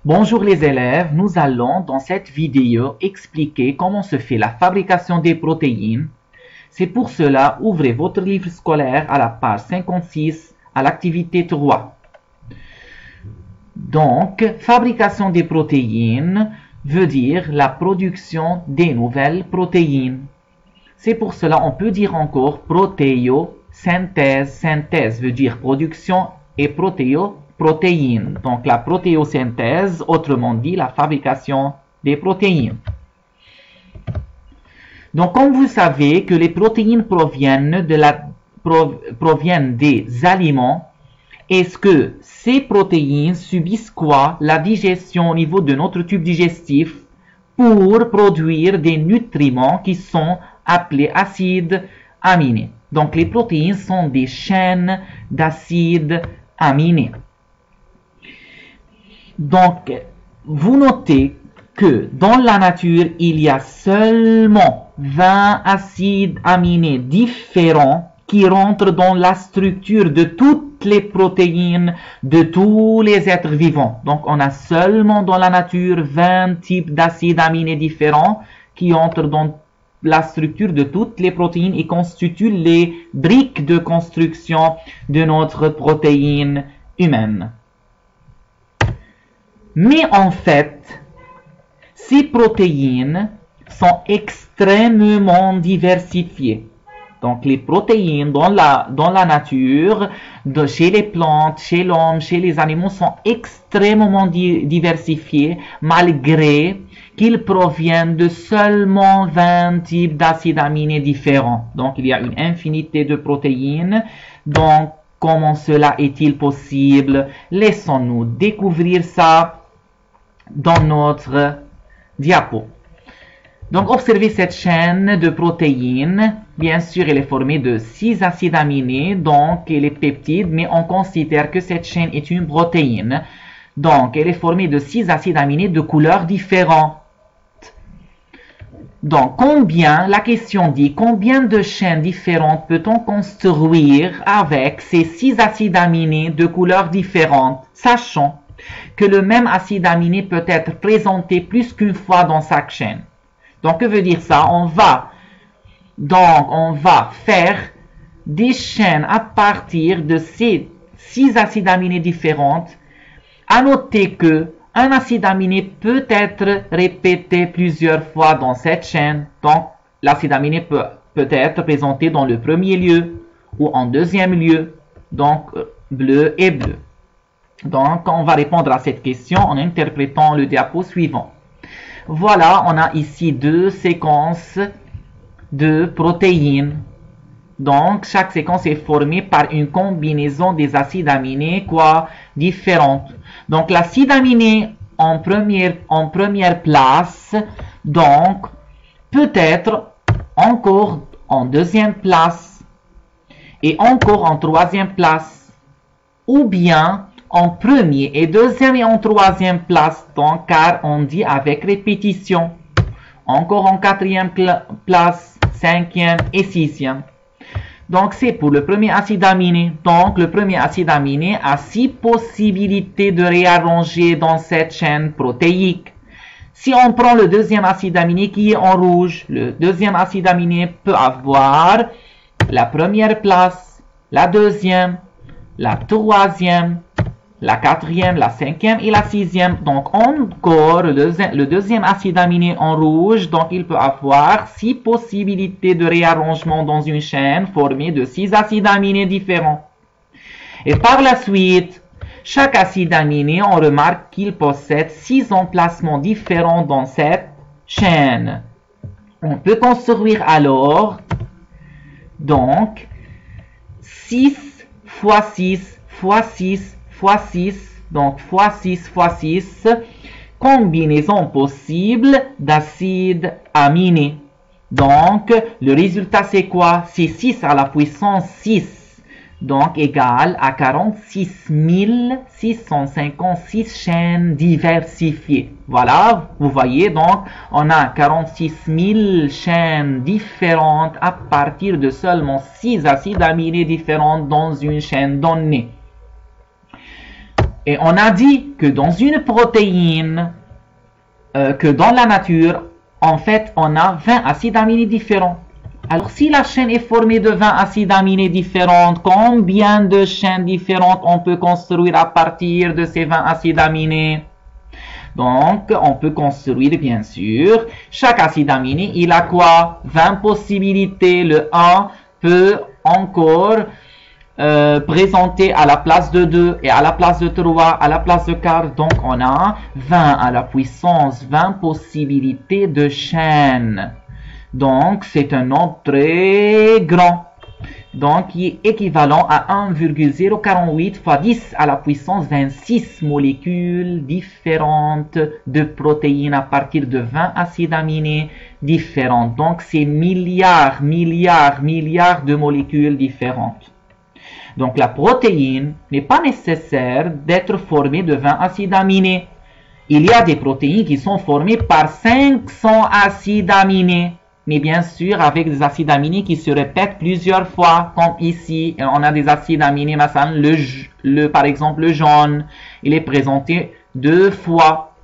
Bonjour les élèves, nous allons dans cette vidéo expliquer comment se fait la fabrication des protéines. C'est pour cela, ouvrez votre livre scolaire à la page 56 à l'activité 3. Donc, fabrication des protéines veut dire la production des nouvelles protéines. C'est pour cela on peut dire encore protéosynthèse. Synthèse veut dire production et protéines. Donc la protéosynthèse, autrement dit la fabrication des protéines. Donc comme vous savez que les protéines proviennent des aliments, est-ce que ces protéines subissent quoi? La digestion au niveau de notre tube digestif pour produire des nutriments qui sont appelés acides aminés. Donc les protéines sont des chaînes d'acides aminés. Donc, vous notez que dans la nature, il y a seulement 20 acides aminés différents qui rentrent dans la structure de toutes les protéines de tous les êtres vivants. Donc, on a seulement dans la nature 20 types d'acides aminés différents qui entrent dans la structure de toutes les protéines et constituent les briques de construction de notre protéine humaine. Mais en fait, ces protéines sont extrêmement diversifiées. Donc les protéines dans la nature, chez les plantes, chez l'homme, chez les animaux sont extrêmement diversifiées malgré qu'ils proviennent de seulement 20 types d'acides aminés différents. Donc il y a une infinité de protéines. Donc comment cela est-il possible? Laissons-nous découvrir ça dans notre diapo. Donc observez cette chaîne de protéines. Bien sûr, elle est formée de 6 acides aminés, donc elle est peptide, mais on considère que cette chaîne est une protéine. Donc elle est formée de 6 acides aminés de couleurs différentes. Donc la question dit combien de chaînes différentes peut-on construire avec ces 6 acides aminés de couleurs différentes, sachant que le même acide aminé peut être présenté plus qu'une fois dans chaque chaîne. Donc, que veut dire ça? On va faire des chaînes à partir de ces 6 acides aminés différents. À noter que un acide aminé peut être répété plusieurs fois dans cette chaîne. Donc, l'acide aminé peut être présenté dans le premier lieu ou en deuxième lieu. Donc, bleu et bleu. Donc, on va répondre à cette question en interprétant le diapo suivant. Voilà, on a ici 2 séquences de protéines. Donc, chaque séquence est formée par une combinaison des acides aminés différentes. Donc, l'acide aminé en première place, donc, peut être encore en deuxième place et encore en troisième place, ou bien en premier et deuxième et en troisième place, donc, car on dit avec répétition. Encore en quatrième place, cinquième et sixième. Donc, c'est pour le premier acide aminé. Donc, le premier acide aminé a 6 possibilités de réarranger dans cette chaîne protéique. Si on prend le deuxième acide aminé qui est en rouge, le deuxième acide aminé peut avoir la première place, la deuxième, la troisième, la quatrième, la cinquième et la sixième. Donc encore le deuxième acide aminé en rouge, donc il peut avoir 6 possibilités de réarrangement dans une chaîne formée de 6 acides aminés différents. Et par la suite, chaque acide aminé, on remarque qu'il possède 6 emplacements différents dans cette chaîne. On peut construire alors donc 6 fois 6 fois 6 fois 6, donc fois 6 fois 6, combinaison possible d'acides aminés. Donc, le résultat c'est quoi? C'est 6 à la puissance 6, donc égal à 46 656 chaînes diversifiées. Voilà, vous voyez, donc on a 46 000 chaînes différentes à partir de seulement 6 acides aminés différents dans une chaîne donnée. Et on a dit que dans une protéine, que dans la nature, en fait, on a 20 acides aminés différents. Alors, si la chaîne est formée de 20 acides aminés différents, combien de chaînes différentes on peut construire à partir de ces 20 acides aminés? Donc, on peut construire, bien sûr, chaque acide aminé, il a quoi? 20 possibilités. Le 1 peut encore présenter à la place de 2 et à la place de 3, à la place de 4. Donc, on a 20 à la puissance 20 possibilités de chaînes. Donc, c'est un nombre très grand. Donc, qui est équivalent à 1,048 fois 10 à la puissance 26 molécules différentes de protéines à partir de 20 acides aminés différents. Donc, c'est milliards de molécules différentes. Donc, la protéine n'est pas nécessaire d'être formée de 20 acides aminés. Il y a des protéines qui sont formées par 500 acides aminés. Mais bien sûr, avec des acides aminés qui se répètent plusieurs fois, comme ici, on a des acides aminés, par exemple le jaune, il est présenté 2 fois,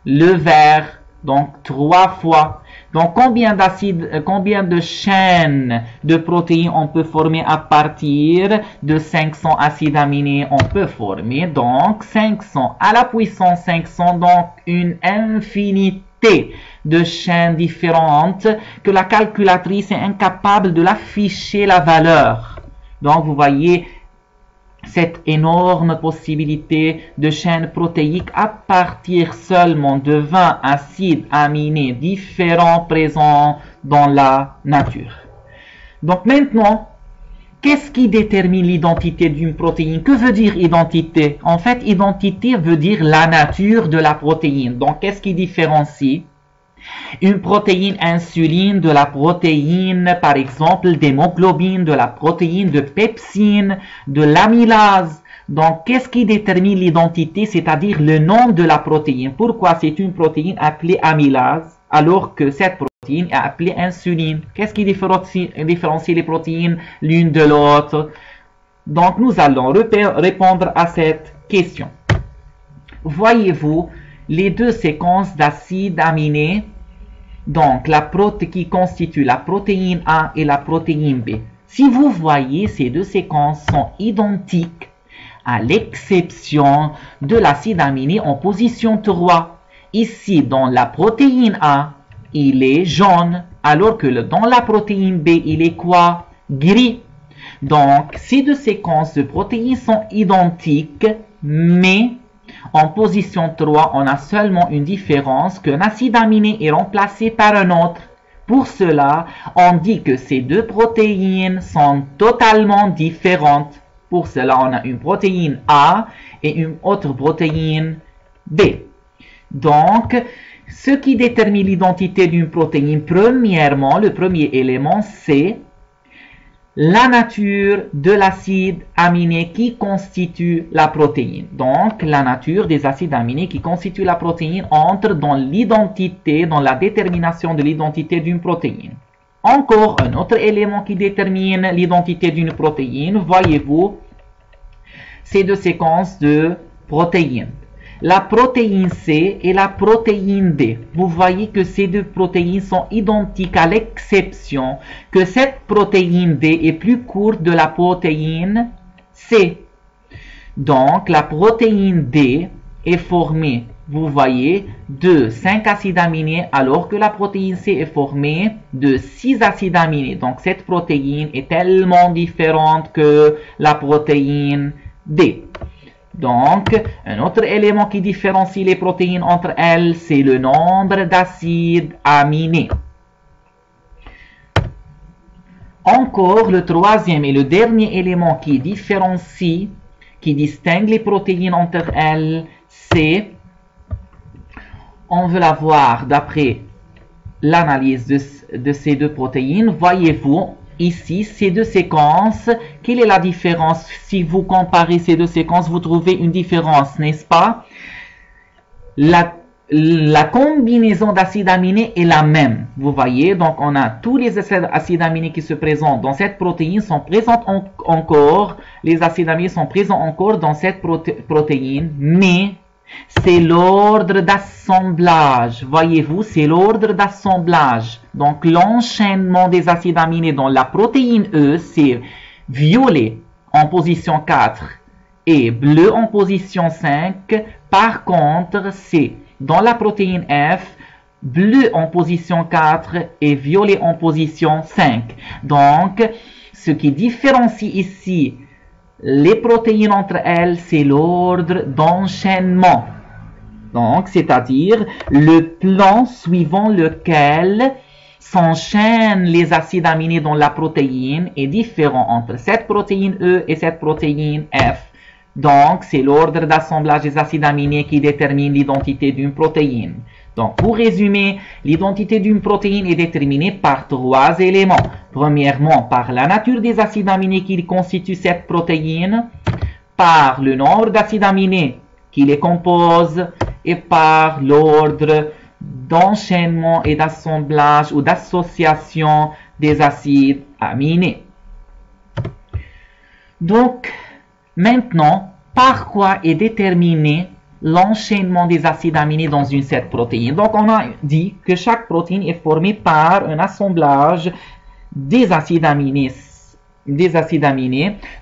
le vert, donc 3 fois. Donc, combien de chaînes de protéines on peut former à partir de 500 acides aminés? On peut former donc 500 à la puissance 500, donc une infinité de chaînes différentes que la calculatrice est incapable de l'afficher la valeur. Donc, vous voyez cette énorme possibilité de chaînes protéiques à partir seulement de 20 acides aminés différents présents dans la nature. Donc maintenant, qu'est-ce qui détermine l'identité d'une protéine? Que veut dire identité? En fait, identité veut dire la nature de la protéine. Donc, qu'est-ce qui différencie une protéine insuline de la protéine, par exemple, d'hémoglobine, de la protéine de pepsine, de l'amylase? Donc, qu'est-ce qui détermine l'identité, c'est-à-dire le nom de la protéine? Pourquoi c'est une protéine appelée amylase, alors que cette protéine est appelée insuline? Qu'est-ce qui différencie les protéines l'une de l'autre? Donc, nous allons répondre à cette question. Voyez-vous les deux séquences d'acides aminés, donc qui constituent la protéine A et la protéine B. Si vous voyez, ces deux séquences sont identiques, à l'exception de l'acide aminé en position 3. Ici, dans la protéine A, il est jaune, alors que dans la protéine B, il est quoi? Gris. Donc, ces deux séquences de protéines sont identiques, mais en position 3, on a seulement une différence qu'un acide aminé est remplacé par un autre. Pour cela, on dit que ces deux protéines sont totalement différentes. Pour cela, on a une protéine A et une autre protéine B. Donc, ce qui détermine l'identité d'une protéine, premièrement, le premier élément, c'est la nature de l'acide aminé qui constitue la protéine. Donc, la nature des acides aminés qui constituent la protéine entre dans l'identité, dans la détermination de l'identité d'une protéine. Encore un autre élément qui détermine l'identité d'une protéine, voyez-vous, ces deux séquences de protéines. La protéine C et la protéine D. Vous voyez que ces deux protéines sont identiques à l'exception que cette protéine D est plus courte de la protéine C. Donc, la protéine D est formée, vous voyez, de 5 acides aminés alors que la protéine C est formée de 6 acides aminés. Donc, cette protéine est tellement différente que la protéine D. Donc, un autre élément qui différencie les protéines entre elles, c'est le nombre d'acides aminés. Encore, le troisième et le dernier élément qui différencie, qui distingue les protéines entre elles, c'est, on veut la voir d'après l'analyse de ces deux protéines, voyez-vous, ici, ces deux séquences, quelle est la différence? Si vous comparez ces deux séquences, vous trouvez une différence, n'est-ce pas? la combinaison d'acides aminés est la même. Vous voyez, donc on a tous les acides aminés qui se présentent dans cette protéine sont présents encore. Les acides aminés sont présents encore dans cette protéine, mais c'est l'ordre d'assemblage. Voyez-vous, c'est l'ordre d'assemblage. Donc l'enchaînement des acides aminés dans la protéine E, c'est violet en position 4 et bleu en position 5. Par contre, c'est dans la protéine F, bleu en position 4 et violet en position 5. Donc, ce qui différencie ici les protéines entre elles, c'est l'ordre d'enchaînement. Donc, c'est-à-dire le plan suivant lequel s'enchaînent les acides aminés dans la protéine est différent entre cette protéine E et cette protéine F. Donc, c'est l'ordre d'assemblage des acides aminés qui détermine l'identité d'une protéine. Donc, pour résumer, l'identité d'une protéine est déterminée par 3 éléments. Premièrement, par la nature des acides aminés qui constituent cette protéine, par le nombre d'acides aminés qui les composent et par l'ordre d'enchaînement et d'assemblage ou d'association des acides aminés. Donc, maintenant, par quoi est déterminé l'enchaînement des acides aminés dans une seule protéine? Donc, on a dit que chaque protéine est formée par un assemblage des acides aminés.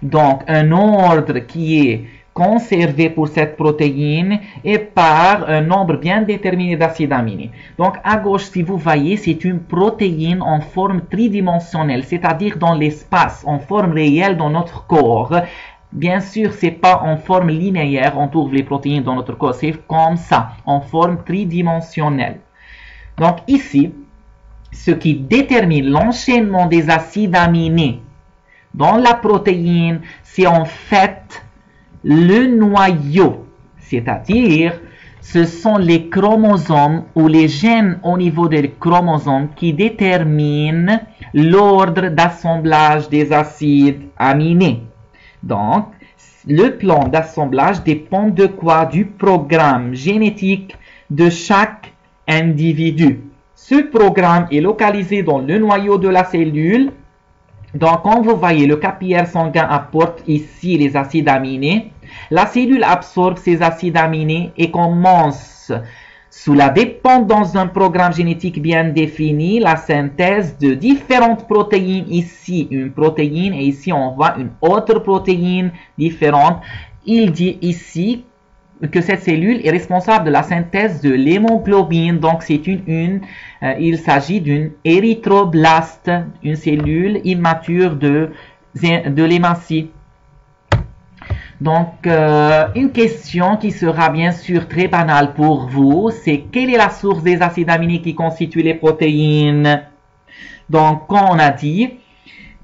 Donc, un ordre qui est conservé pour cette protéine et par un nombre bien déterminé d'acides aminés. Donc, à gauche, si vous voyez, c'est une protéine en forme tridimensionnelle, c'est-à-dire dans l'espace, en forme réelle dans notre corps. Bien sûr, c'est pas en forme linéaire, on trouve les protéines dans notre corps, c'est comme ça, en forme tridimensionnelle. Donc ici, ce qui détermine l'enchaînement des acides aminés dans la protéine, c'est en fait le noyau, c'est-à-dire ce sont les chromosomes ou les gènes au niveau des chromosomes qui déterminent l'ordre d'assemblage des acides aminés. Donc, le plan d'assemblage dépend de quoi? Du programme génétique de chaque individu. Ce programme est localisé dans le noyau de la cellule. Donc, quand vous voyez, le capillaire sanguin apporte ici les acides aminés. La cellule absorbe ces acides aminés et commence, sous la dépendance d'un programme génétique bien défini, la synthèse de différentes protéines. Ici, une protéine et ici, on voit une autre protéine différente. Il dit ici que cette cellule est responsable de la synthèse de l'hémoglobine. Donc, c'est il s'agit d'une érythroblaste, une cellule immature de l'hématie. Donc, une question qui sera bien sûr très banale pour vous, c'est quelle est la source des acides aminés qui constituent les protéines? Donc, quand on a dit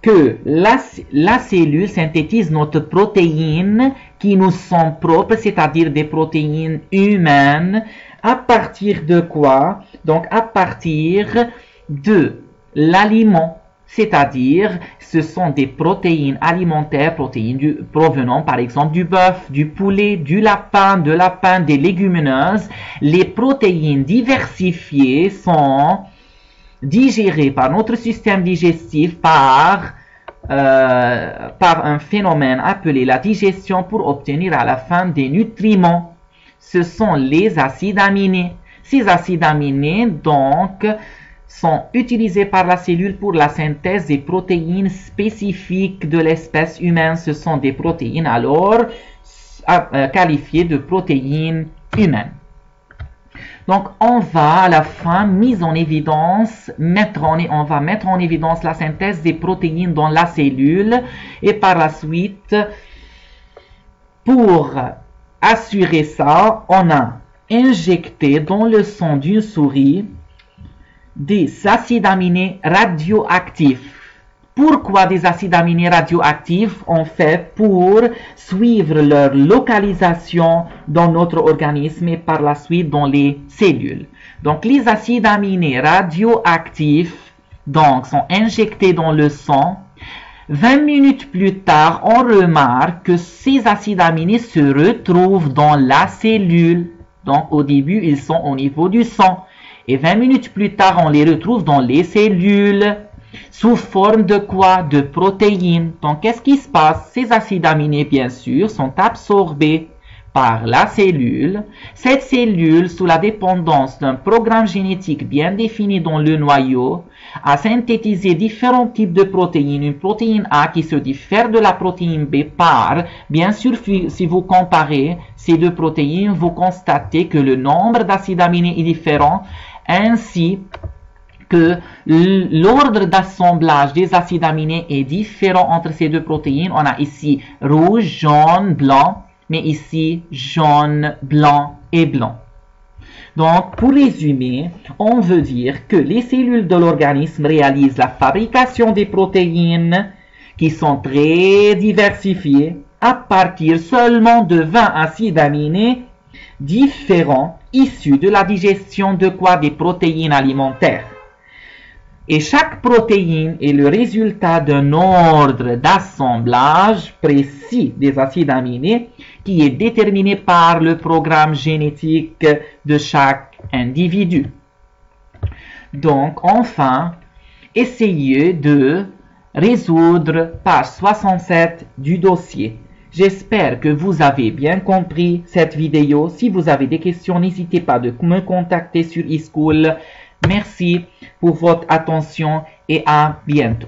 que la cellule synthétise notre protéine qui nous sont propres, c'est-à-dire des protéines humaines, à partir de quoi? Donc, à partir de l'aliment. C'est-à-dire, ce sont des protéines alimentaires, provenant par exemple du bœuf, du poulet, du lapin, des légumineuses. Les protéines diversifiées sont digérées par notre système digestif par un phénomène appelé la digestion pour obtenir à la fin des nutriments. Ce sont les acides aminés. Ces acides aminés, donc, sont utilisés par la cellule pour la synthèse des protéines spécifiques de l'espèce humaine. Ce sont des protéines alors qualifiées de protéines humaines. Donc, on va à la fin mettre en évidence la synthèse des protéines dans la cellule et par la suite, pour assurer ça, on a injecté dans le sang d'une souris des acides aminés radioactifs. Pourquoi des acides aminés radioactifs? En fait, pour suivre leur localisation dans notre organisme et par la suite dans les cellules. Donc, les acides aminés radioactifs donc, sont injectés dans le sang. 20 minutes plus tard, on remarque que ces acides aminés se retrouvent dans la cellule. Donc au début, ils sont au niveau du sang. Et 20 minutes plus tard, on les retrouve dans les cellules. Sous forme de quoi? De protéines. Donc qu'est-ce qui se passe? Ces acides aminés, bien sûr, sont absorbés par la cellule. Cette cellule, sous la dépendance d'un programme génétique bien défini dans le noyau, a synthétisé différents types de protéines. Une protéine A qui se diffère de la protéine B par, bien sûr, si vous comparez ces deux protéines, vous constatez que le nombre d'acides aminés est différent, ainsi que l'ordre d'assemblage des acides aminés est différent entre ces deux protéines. On a ici rouge, jaune, blanc, mais ici jaune, blanc et blanc. Donc, pour résumer, on veut dire que les cellules de l'organisme réalisent la fabrication des protéines qui sont très diversifiées à partir seulement de 20 acides aminés différents issus de la digestion de quoi? Des protéines alimentaires. Et chaque protéine est le résultat d'un ordre d'assemblage précis des acides aminés qui est déterminé par le programme génétique de chaque individu. Donc, enfin, essayez de résoudre page 67 du dossier. J'espère que vous avez bien compris cette vidéo. Si vous avez des questions, n'hésitez pas de me contacter sur eSchool. Merci pour votre attention et à bientôt.